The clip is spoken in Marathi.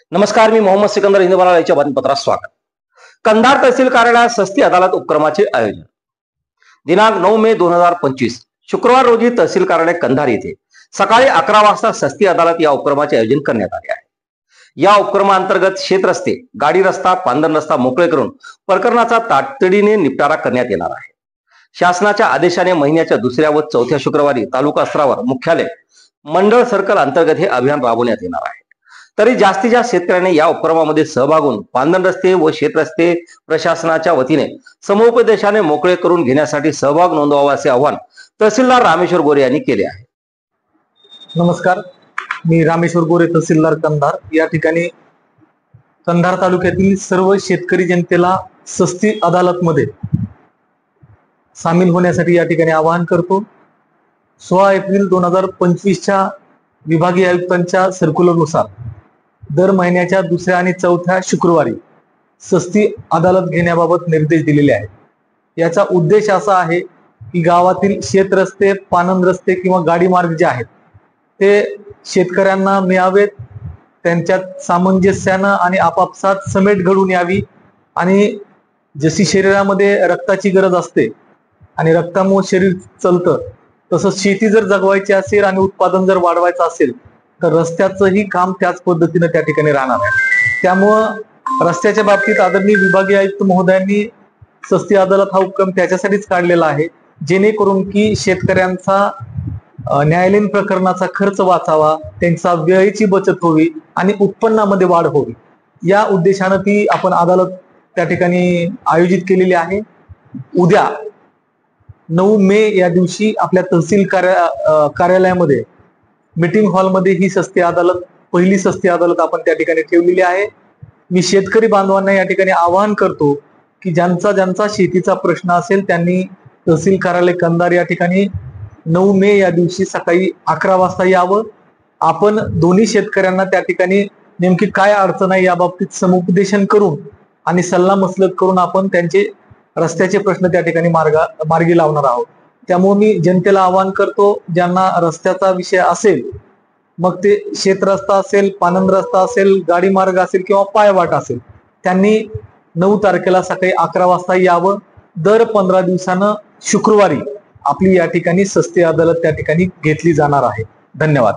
नमस्कार, मी मोहम्मद सिकंदर हिंदवाला याच्या बातमीपत्रात स्वागत. कंधार तहसील कार्यालयात सस्ती अदालत उपक्रमाचे आयोजन. दिनांक 9 मे 2025 शुक्रवार रोजी तहसील कार्यालय कंधार येथे सकाळी 11 वाजता सस्ती अदालत या उपक्रमाचे आयोजन करण्यात आले आहे. या उपक्रमांतर्गत शेत रस्ते, गाडी रस्ता, पांदन रस्ता मोकळे करून प्रकरणाचा तातडीने निपटारा करण्यात येणार आहे. शासनाच्या आदेशाने महिन्याच्या दुसऱ्या व चौथ्या शुक्रवारी तालुका स्तरावर मुख्यालय मंडळ सर्कल अंतर्गत हे अभियान राबवण्यात येणार आहे. तरी जास्तीत जास्त शेतकऱ्यांनी या उपक्रमामध्ये सहभाग होऊन पांदन रस्ते व शेत रस्ते प्रशासनाच्या वतीने समुपदेशाने मोकळे करून घेण्यासाठी सहभाग नोंदवावा असे आवाहन तहसीलदार रामेश्वर गोरे यांनी केले आहे. नमस्कार, मी रामेश्वर गोरे, तहसीलदार कंधार. या ठिकाणी कंधार तालुक्यातील सर्व शेतकरी जनतेला सस्ती अदालत मध्ये सामील होण्यासाठी या ठिकाणी आवाहन करतो. 16 एप्रिल 2025 विभागीय आयुक्तांच्या सर्क्युलरनुसार दर महिन्याच्या दुसऱ्या आणि चौथ्या शुक्रवारी सस्ती अदालत घेण्याबाबत निर्देश दिलेले आहेत. याचा उद्देश असा आहे की गावातील शेत रस्ते, पानंद रस्ते किंवा गाडी मार्ग जे आहेत ते शेतकऱ्यांना मिळावेत, त्यांच्यात सामंजस्यानं आणि आपापसात समेट घडून यावी. आणि जशी शरीरामध्ये रक्ताची गरज असते आणि रक्तामुळे शरीर चालतं, तसंच शेती जर जगवायची असेल आणि उत्पादन जर वाढवायचं असेल तर रस्त्याचंही काम त्याच पद्धतीने त्या ठिकाणी राहणार आहे. त्यामुळं रस्त्याच्या बाबतीत आदरणीय विभागीय आयुक्त महोदयांनी सस्ती अदालत हा उपक्रम त्याच्यासाठीच काढलेला आहे, जेणेकरून की शेतकऱ्यांचा न्यायालयीन प्रकरणाचा खर्च वाचावा, त्यांचा वेळेची बचत व्हावी आणि उत्पन्नामध्ये वाढ व्हावी. या उद्देशानं ती आपण अदालत त्या ठिकाणी आयोजित केलेली आहे. उद्या 9 मे या दिवशी आपल्या तहसील कार्यालयामध्ये मीटिंग हॉलमध्ये ही सस्ती अदालत, पहिली सस्ती अदालत आपण त्या ठिकाणी ठेवलेली आहे. मी शेतकरी बांधवांना या ठिकाणी आवाहन करतो की ज्यांचा शेतीचा प्रश्न असेल त्यांनी तहसील कार्यालय कंधार या ठिकाणी 9 मे या दिवशी सकाळी 11 वाजता यावं. आपण दोन्ही शेतकऱ्यांना त्या ठिकाणी नेमकी काय अडचण आहे या बाबतीत समुपदेशन करून आणि सल्लामसलत करून आपण त्यांचे रस्त्याचे प्रश्न त्या ठिकाणी मार्गी लावणार आहोत. त्यामुळे मी जनतेला आवाहन करतो, ज्यांना रस्त्याचा विषय असेल, मग ते शेत रस्ता असेल, पानंद रस्ता असेल, गाडी मार्ग असेल किंवा पायवाट असेल, त्यांनी 9 तारखेला सकाळी 11 वाजता यावं. दर 15 दिवसानं शुक्रवारी आपली या ठिकाणी सस्ती अदालत त्या ठिकाणी घेतली जाणार आहे. धन्यवाद.